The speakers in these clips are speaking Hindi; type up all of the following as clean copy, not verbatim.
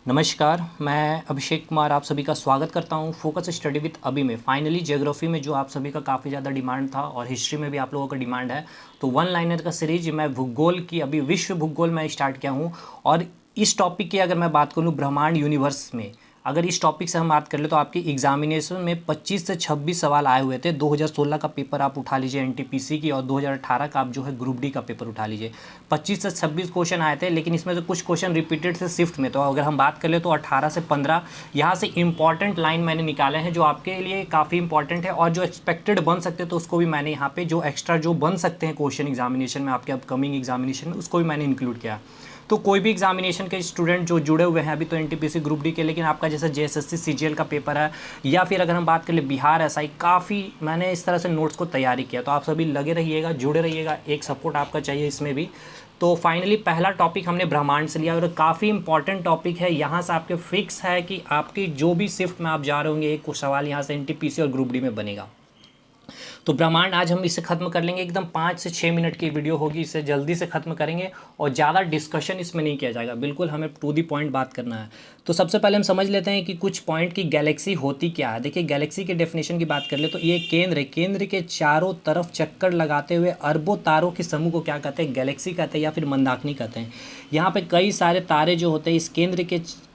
नमस्कार, मैं अभिषेक कुमार आप सभी का स्वागत करता हूं फोकस स्टडी विद अभी में। फाइनली ज्योग्राफी में जो आप सभी का काफ़ी ज़्यादा डिमांड था और हिस्ट्री में भी आप लोगों का डिमांड है, तो वन लाइनर का सीरीज मैं भूगोल की अभी विश्व भूगोल में स्टार्ट किया हूं। और इस टॉपिक की अगर मैं बात करूं ब्रह्मांड यूनिवर्स में, अगर इस टॉपिक से हम बात कर ले तो आपकी एग्जामिनेशन में 25 से 26 सवाल आए हुए थे। 2016 का पेपर आप उठा लीजिए एनटीपीसी की, और 2018 का आप जो है ग्रुप डी का पेपर उठा लीजिए। 25 से 26 क्वेश्चन आए थे, लेकिन इसमें से कुछ क्वेश्चन रिपीटेड से शिफ्ट में। तो अगर हम बात कर ले तो 18 से 15 यहाँ से इंपॉर्टेंट लाइन मैंने निकाले हैं जो आपके लिए काफ़ी इंपॉर्टेंट है, और जो एक्सपेक्टेड बन सकते हैं तो उसको भी मैंने यहाँ पे जो एक्स्ट्रा जो बन सकते हैं क्वेश्चन एग्जामिनेशन में, आपके अपकमिंग एग्जामिनेशन में, उसको भी मैंने इंक्लूड किया। तो कोई भी एग्जामिनेशन के स्टूडेंट जो जुड़े हुए हैं अभी तो एनटीपीसी ग्रुप डी के, लेकिन आपका जैसे जेएसएससी सीजीएल का पेपर है, या फिर अगर हम बात कर ले बिहार एसआई, काफ़ी मैंने इस तरह से नोट्स को तैयारी किया। तो आप सभी लगे रहिएगा, जुड़े रहिएगा, एक सपोर्ट आपका चाहिए इसमें भी। तो फाइनली पहला टॉपिक हमने ब्रह्मांड से लिया, और काफ़ी इंपॉर्टेंट टॉपिक है। यहाँ से आपके फिक्स है कि आपकी जो भी शिफ्ट में आप जा रहे होंगे, एक कुछ सवाल यहाँ से एनटीपीसी और ग्रुप डी में बनेगा। तो ब्रह्मांड आज हम इसे ख़त्म कर लेंगे, एकदम 5 से 6 मिनट की वीडियो होगी, इसे जल्दी से ख़त्म करेंगे और ज़्यादा डिस्कशन इसमें नहीं किया जाएगा। बिल्कुल हमें टू दी पॉइंट बात करना है। तो सबसे पहले हम समझ लेते हैं कि कुछ पॉइंट की गैलेक्सी होती क्या है। देखिए गैलेक्सी के डेफिनेशन की बात कर ले तो ये केंद्र है, केंद्र के चारों तरफ चक्कर लगाते हुए अरबों तारों के समूह को क्या कहते हैं, गैलेक्सी कहते हैं या फिर मंदाकिनी कहते हैं। यहाँ पे कई सारे तारे जो होते हैं इस केंद्र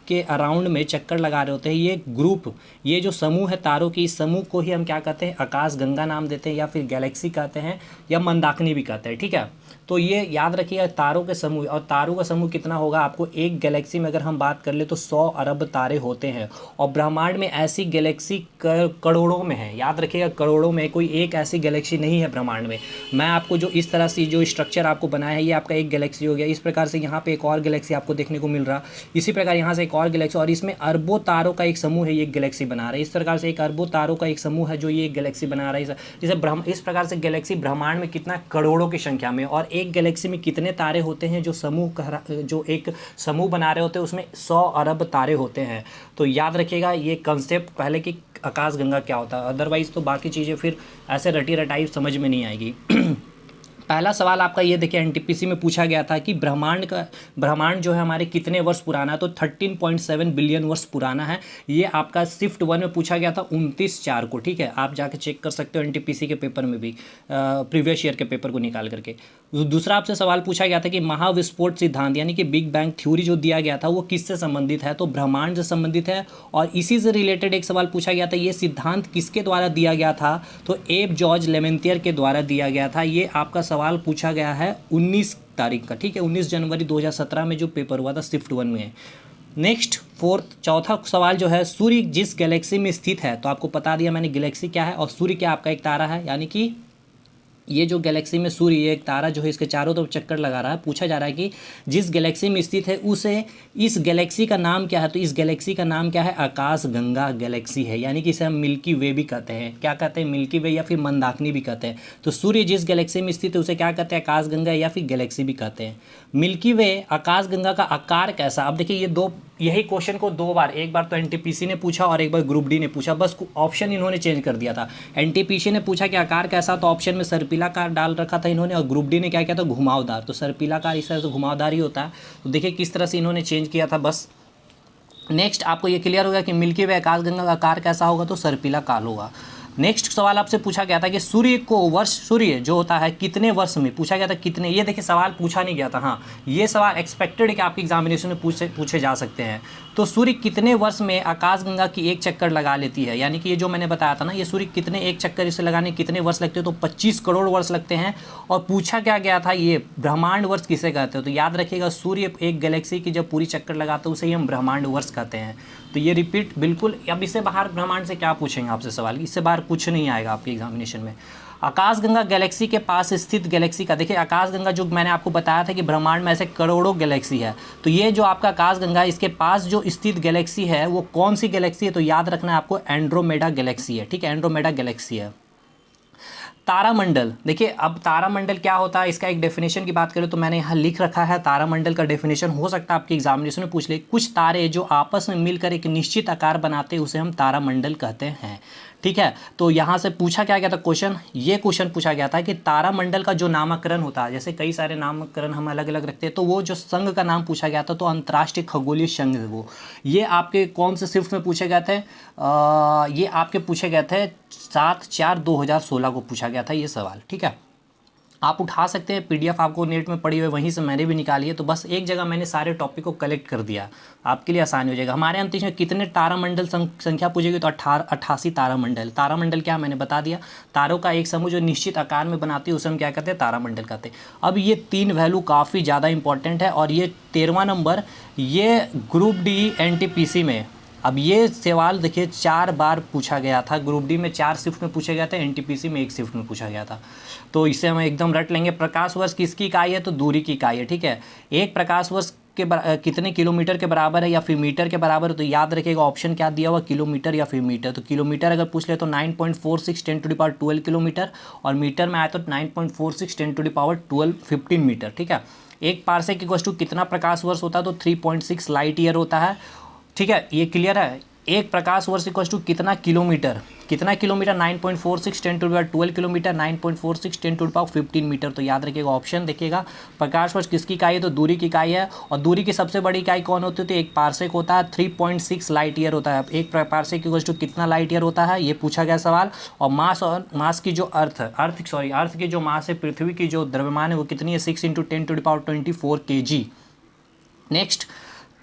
के अराउंड में चक्कर लगा रहे होते हैं। ये ग्रुप, ये जो समूह है तारों की, इस समूह को ही हम क्या कहते हैं, आकाश गंगा नाम देते हैं, या फिर गैलेक्सी कहते हैं, या मंदाकिनी भी कहते हैं। ठीक है, तो ये याद रखिएगा तारों के समूह। और तारों का समूह कितना होगा, आपको एक गैलेक्सी में अगर हम बात कर ले तो 100 अरब तारे होते हैं। और ब्रह्मांड में ऐसी गैलेक्सी करोड़ों में है, याद रखिएगा करोड़ों में, कोई एक ऐसी गैलेक्सी नहीं है ब्रह्मांड में। मैं आपको जो इस तरह से जो स्ट्रक्चर आपको बनाया है, ये आपका एक गैलेक्सी हो गया। इस प्रकार से यहाँ पे एक और गैलेक्सी आपको देखने को मिल रहा, इसी प्रकार यहाँ से एक और गैलेक्सी, और इसमें अरबों तारों का एक समूह है, ये गैलेक्सी बना रहा है। इस प्रकार से एक अरबों तारों का एक समूह है जो ये एक गैलेक्सी बना रहा है। जैसे इस प्रकार से गैलेक्सी ब्रह्मांड में कितना, करोड़ों की संख्या में। और एक गैलेक्सी में कितने तारे होते हैं, जो जो एक समूह बना रहे होते हैं उसमें 100 अरब तारे होते हैं। तो याद रखिएगा ये कंसेप्ट पहले कि आकाशगंगा क्या होता है, अदरवाइज तो बाकी चीज़ें फिर ऐसे रटी रटाई समझ में नहीं आएगी। पहला सवाल आपका ये देखिए एनटीपीसी में पूछा गया था कि ब्रह्मांड जो है हमारे कितने वर्ष पुराना है, तो 13.7 बिलियन वर्ष पुराना है। ये आपका शिफ्ट 1 में पूछा गया था 29/4 को। ठीक है, आप जाके चेक कर सकते हो एनटीपीसी के पेपर में भी, प्रीवियस ईयर के पेपर को निकाल करके। दूसरा आपसे सवाल पूछा गया था कि महाविस्फोट सिद्धांत यानी कि बिग बैंग थ्योरी जो दिया गया था वो किससे संबंधित है, तो ब्रह्मांड से संबंधित है। और इसी से रिलेटेड एक सवाल पूछा गया था, ये सिद्धांत किसके द्वारा दिया गया था, तो एब जॉर्ज लेमेंतियर के द्वारा दिया गया था। ये आपका सवाल पूछा गया है 19 तारीख का। ठीक है, 19 जनवरी 2017 में जो पेपर हुआ था शिफ्ट 1 में। नेक्स्ट चौथा सवाल जो है, सूर्य जिस गैलेक्सी में स्थित है, तो आपको बता दिया मैंने गैलेक्सी क्या है, और सूर्य क्या आपका एक तारा है। यानी कि ये जो गैलेक्सी में सूर्य, ये एक तारा जो है इसके चारों तरफ चक्कर लगा रहा है। पूछा जा रहा है कि जिस गैलेक्सी में स्थित है उसे, इस गैलेक्सी का नाम क्या है, तो इस गैलेक्सी का नाम क्या है, आकाश गंगा गैलेक्सी है। यानी कि इसे हम मिल्की वे भी कहते हैं। क्या कहते हैं, मिल्की वे या फिर मंदाकिनी भी कहते हैं। तो सूर्य जिस गैलेक्सी में स्थित है उसे क्या कहते हैं, आकाश गंगा या फिर गैलेक्सी भी कहते हैं। मिल्की वे, आकाश गंगा का आकार कैसा। अब देखिए ये यही क्वेश्चन को दो बार, एक बार तो एनटीपीसी ने पूछा और एक बार ग्रुप डी ने पूछा, बस ऑप्शन इन्होंने चेंज कर दिया था। एनटीपीसी ने पूछा कि आकार कैसा, तो ऑप्शन में सर्पिलाकार डाल रखा था इन्होंने, और ग्रुप डी ने क्या किया था, घुमावदार। तो सर्पिलाकार इस तरह से घुमावदार ही होता है। तो देखिए किस तरह से इन्होंने चेंज किया था बस। नेक्स्ट आपको ये क्लियर होगा कि मिल्की वे आकाशगंगा का आकार कैसा होगा, तो सर्पिलाकार होगा। नेक्स्ट सवाल आपसे पूछा गया था कि सूर्य जो होता है कितने वर्ष में, पूछा गया था कितने। ये देखिए सवाल पूछा नहीं गया था, हाँ ये सवाल एक्सपेक्टेड है कि आपके एग्जामिनेशन में पूछे जा सकते हैं। तो सूर्य कितने वर्ष में आकाशगंगा की एक चक्कर लगा लेती है। यानी कि ये जो मैंने बताया था ना, ये सूर्य कितने एक चक्कर इसे लगाने कितने वर्ष लगते हैं, तो 25 करोड़ वर्ष लगते हैं। और पूछा क्या गया था, ये ब्रह्मांड वर्ष किसे कहते हैं, तो याद रखिएगा सूर्य एक गैलेक्सी की जब पूरी चक्कर लगाते हैं उसे ही हम ब्रह्मांड वर्ष कहते हैं। तो ये रिपीट बिल्कुल। अब इससे बाहर ब्रह्मांड से क्या पूछेंगे आपसे सवाल, इससे बाहर कुछ नहीं आएगा आपके एग्जामिनेशन में। आकाशगंगा गैलेक्सी के पास स्थित गैलेक्सी का, देखिए आकाशगंगा जो मैंने आपको बताया था कि ब्रह्मांड में ऐसे करोड़ों गैलेक्सी है, तो ये जो आपका आकाशगंगा है इसके पास जो स्थित गैलेक्सी है वो कौन सी गैलेक्सी है, तो याद रखना है आपको एंड्रोमेडा गैलेक्सी है। ठीक है, एंड्रोमेडा गैलेक्सी है। तारामंडल, देखिए अब तारामंडल क्या होता है, इसका एक डेफिनेशन की बात करें तो मैंने यहाँ लिख रखा है। तारामंडल का डेफिनेशन हो सकता है आपके एग्जामिनेशन में पूछ ले। कुछ तारे जो आपस में मिलकर एक निश्चित आकार बनाते हैं उसे हम तारामंडल कहते हैं। ठीक है। तो यहाँ से पूछा क्या गया था क्वेश्चन, ये क्वेश्चन पूछा गया था कि तारामंडल का जो नामकरण होता है, जैसे कई सारे नामकरण हम अलग अलग रखते हैं, तो वो जो संघ का नाम पूछा गया था तो अंतर्राष्ट्रीय खगोलीय संघ है वो। ये आपके कौन से शिफ्ट में पूछे गए थे, ये आपके पूछे गए थे 7/4/2016 को पूछा गया था ये सवाल। ठीक है, आप उठा सकते हैं, पीडीएफ आपको नेट में पड़ी हुई वहीं से मैंने भी निकाली है। तो बस एक जगह मैंने सारे टॉपिक को कलेक्ट कर दिया, आपके लिए आसानी हो जाएगा। हमारे अंतरिक्ष में कितने तारामंडल संख्या पूछेगी तो 88 तारामंडल। तारामंडल क्या मैंने बता दिया, तारों का एक समूह जो निश्चित आकार में बनाती है उसे हम क्या कहते हैं, तारामंडल कहते हैं। अब ये 3 वैल्यू काफ़ी ज़्यादा इंपॉर्टेंट है और ये 13वां नंबर ये ग्रुप डी एनटीपीसी में। अब ये सवाल देखिए 4 बार पूछा गया था, ग्रुप डी में 4 शिफ्ट में पूछे गए थे, एनटीपीसी में 1 शिफ्ट में पूछा गया था। तो इसे हम एकदम रट लेंगे। प्रकाश वर्ष किसकी इकाई है, तो दूरी की इकाई है। ठीक है, एक प्रकाश वर्ष के कितने किलोमीटर के बराबर है या फिर मीटर के बराबर है, तो याद रखिएगा ऑप्शन क्या दिया हुआ, किलोमीटर या फिर मीटर। तो किलोमीटर अगर पूछ ले तो 9.46 10⁻12 किलोमीटर, और मीटर में आया तो 9.46 10⁻12 15 मीटर। ठीक है, एक पारसेक की वस्तु कितना प्रकाश वर्ष होता है, तो 3.6 लाइट ईयर होता है। ठीक है, ये क्लियर है। एक प्रकाश वर्ष इक्वल टू कितना किलोमीटर, 9.46 10⁻12 किलोमीटर, 9.46 10⁻15 मीटर। तो याद रखिएगा ऑप्शन देखिएगा, प्रकाश वर्ष किसकी इकाई है, तो दूरी की इकाई है। और दूरी की सबसे बड़ी इकाई कौन होती है, तो एक पारसेक होता है, 3.6 लाइट ईयर होता है। एक पारसेक इक्वल टू कितना लाइट ईयर होता है, ये पूछा गया सवाल। और मास की जो अर्थ की जो मास है, पृथ्वी की जो द्रव्यमान है वो कितनी है, 6 × 10⁻24 kg। नेक्स्ट,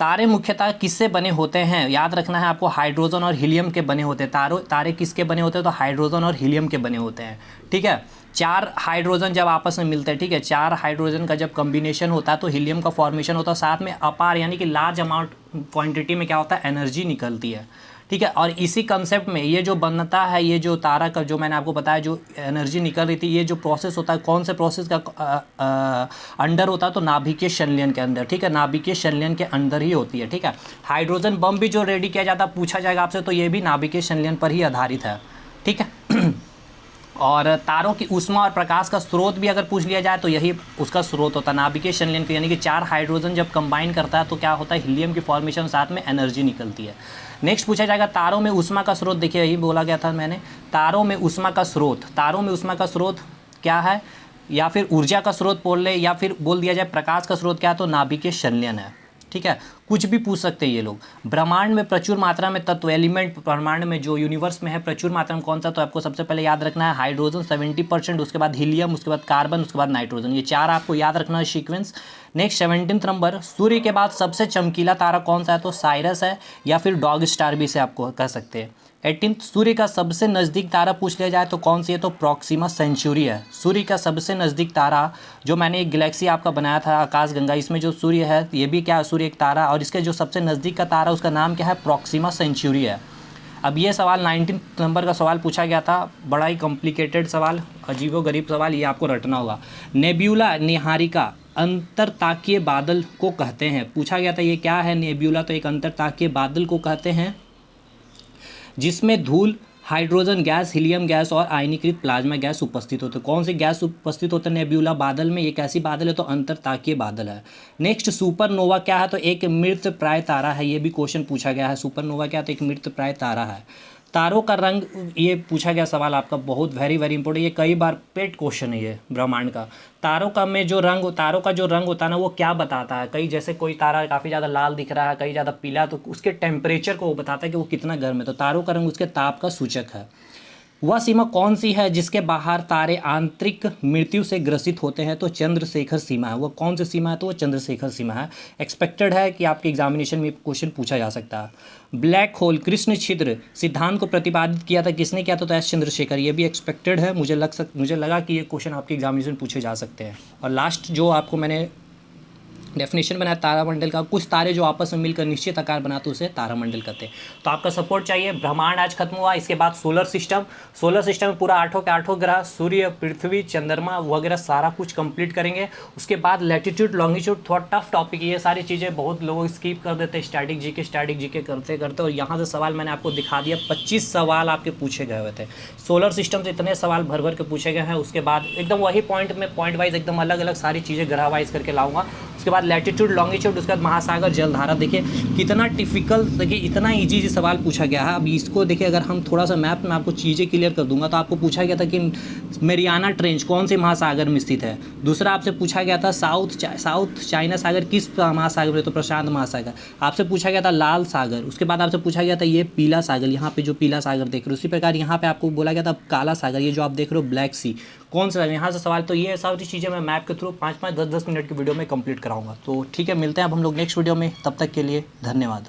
तारे मुख्यतः किससे बने होते हैं, याद रखना है आपको, हाइड्रोजन और हीलियम के बने होते हैं। तारे किसके बने होते हैं, तो हाइड्रोजन और हीलियम के बने होते हैं। ठीक है, 4 हाइड्रोजन जब आपस में मिलते हैं, ठीक है, 4 हाइड्रोजन का जब कम्बिनेशन होता है तो हीलियम का फॉर्मेशन होता है, साथ में अपार यानी कि लार्ज अमाउंट क्वांटिटी में क्या होता है, एनर्जी निकलती है। ठीक है, और इसी कंसेप्ट में ये जो बनता है, ये जो तारा का जो मैंने आपको बताया जो एनर्जी निकल रही थी, ये जो प्रोसेस होता है कौन से प्रोसेस का अंडर होता है, तो नाभिकीय संलयन के अंदर। ठीक है, नाभिकीय संलयन के अंदर ही होती है। ठीक है, हाइड्रोजन बम भी जो रेडी किया जाता है, पूछा जाएगा आपसे, तो ये भी नाभिकीय संलयन पर ही आधारित है। ठीक है और तारों की ऊष्मा और प्रकाश का स्रोत भी अगर पूछ लिया जाए तो यही उसका स्रोत होता है, नाभिकीय संलयन यानी कि 4 हाइड्रोजन जब कंबाइन करता है तो क्या होता है, हीलियम की फॉर्मेशन, साथ में एनर्जी निकलती है। नेक्स्ट पूछा जाएगा तारों में ऊष्मा का स्रोत, देखिए यही बोला गया था मैंने, तारों में ऊष्मा का स्रोत क्या है, या फिर ऊर्जा का स्रोत बोल ले, या फिर बोल दिया जाए प्रकाश का स्रोत क्या है, तो नाभिकीय संलयन है। ठीक है, कुछ भी पूछ सकते हैं ये लोग। ब्रह्मांड में प्रचुर मात्रा में तत्व एलिमेंट, ब्रह्मांड में जो यूनिवर्स में है प्रचुर मात्रा में कौन सा, तो आपको सबसे पहले याद रखना है हाइड्रोजन 70%, उसके बाद हीलियम, उसके बाद कार्बन, उसके बाद नाइट्रोजन, ये 4 आपको याद रखना है सीक्वेंस। नेक्स्ट 17 नंबर, सूर्य के बाद सबसे चमकीला तारा कौन सा है, तो साइरस है, या फिर डॉग स्टार भी से आपको कह सकते हैं। 18, सूर्य का सबसे नज़दीक तारा पूछ लिया जाए तो कौन सी है, तो प्रॉक्सिमा सेंचुरी है। सूर्य का सबसे नज़दीक तारा, जो मैंने एक गैलेक्सी आपका बनाया था आकाशगंगा, इसमें जो सूर्य है ये भी क्या है, सूर्य एक तारा, और इसके जो सबसे नज़दीक का तारा उसका नाम क्या है, प्रॉक्सिमा सेंचुरी है। अब ये सवाल 19 नंबर का सवाल पूछा गया था, बड़ा ही कॉम्प्लिकेटेड सवाल, अजीबोगरीब सवाल, ये आपको रटना होगा। नेब्यूला निहारिका अंतरताकीय बादल को कहते हैं, पूछा गया था ये क्या है, नेब्यूला तो एक अंतरताकीय बादल को कहते हैं जिसमें धूल, हाइड्रोजन गैस, हीलियम गैस और आयनीकृत प्लाज्मा गैस उपस्थित होते हैं। कौन सी गैस उपस्थित होते हैं नेब्यूला बादल में, ये कैसी बादल है, तो अंतरताकीय बादल है। नेक्स्ट, सुपरनोवा क्या है, तो एक मृत प्राय तारा है, ये भी क्वेश्चन पूछा गया है, सुपरनोवा क्या है, तो एक मृत प्राय तारा है। तारों का रंग, ये पूछा गया सवाल आपका, बहुत वेरी इंपॉर्टेंट, ये कई बार पेट क्वेश्चन है ये ब्रह्मांड का। तारों का जो रंग होता है ना, वो क्या बताता है, कई जैसे कोई तारा काफ़ी ज़्यादा लाल दिख रहा है, कई ज़्यादा पीला, तो उसके टेम्परेचर को वो बताता है कि वो कितना गर्म है। तो तारों का रंग उसके ताप का सूचक है। वह सीमा कौन सी है जिसके बाहर तारे आंतरिक मृत्यु से ग्रसित होते हैं, तो चंद्रशेखर सीमा है। वो कौन सी सीमा है, तो वो चंद्रशेखर सीमा है। एक्सपेक्टेड है कि आपके एग्जामिनेशन में क्वेश्चन पूछा जा सकता है। ब्लैक होल कृष्ण छिद्र सिद्धांत को प्रतिपादित किया था, किसने किया था, तो एस चंद्रशेखर, ये भी एक्सपेक्टेड है, मुझे लगा कि ये क्वेश्चन आपके एग्जामिनेशन पूछे जा सकते हैं। और लास्ट जो आपको मैंने डेफिनेशन बनाया तारामंडल का, कुछ तारे जो आपस में मिलकर निश्चित आकार बनाते उसे तारामंडल कहते हैं। तो आपका सपोर्ट चाहिए। ब्रह्मांड आज खत्म हुआ, इसके बाद सोलर सिस्टम में पूरा 8 के 8 ग्रह, सूर्य, पृथ्वी, चंद्रमा वगैरह सारा कुछ कंप्लीट करेंगे। उसके बाद लैटिट्यूड, लॉन्गिट्यूड, थोड़ा टफ टॉपिक, ये सारी चीज़ें बहुत लोग स्किप कर देते हैं, स्टैटिक जीके करते करते, और यहाँ से सवाल मैंने आपको दिखा दिया, 25 सवाल आपके पूछे गए हुए थे। सोलर सिस्टम से इतने सवाल भर के पूछे गए हैं। उसके बाद एकदम वही पॉइंट वाइज एकदम अलग अलग सारी चीज़ें ग्रह वाइज करके लाऊंगा। उसके बाद लैटिट्यूड लॉन्गिट्यूड, उसके बाद महासागर जलधारा। देखिए कितना टिपिकल, देखिए इतना ईजी सवाल पूछा गया है। अब इसको देखिए अगर हम थोड़ा सा मैप में आपको चीज़ें क्लियर कर दूंगा तो आपको पूछा गया था कि मेरियाना ट्रेंच कौन से महासागर में स्थित है। दूसरा आपसे पूछा गया था साउथ चाइना सागर किस महासागर में, तो प्रशांत महासागर। आपसे पूछा गया था लाल सागर। उसके बाद आपसे पूछा गया था ये पीला सागर, यहाँ पे जो पीला सागर देख रहे हो। उसी प्रकार यहाँ पे आपको बोला गया था काला सागर, ये जो आप देख रहे हो ब्लैक सी, कौन सा यहाँ से सवाल। तो ये सारी चीज़ें मैं मैप के थ्रू 5-5 10-10 मिनट की वीडियो में कंप्लीट कराऊंगा। तो ठीक है, मिलते हैं अब हम लोग नेक्स्ट वीडियो में, तब तक के लिए धन्यवाद।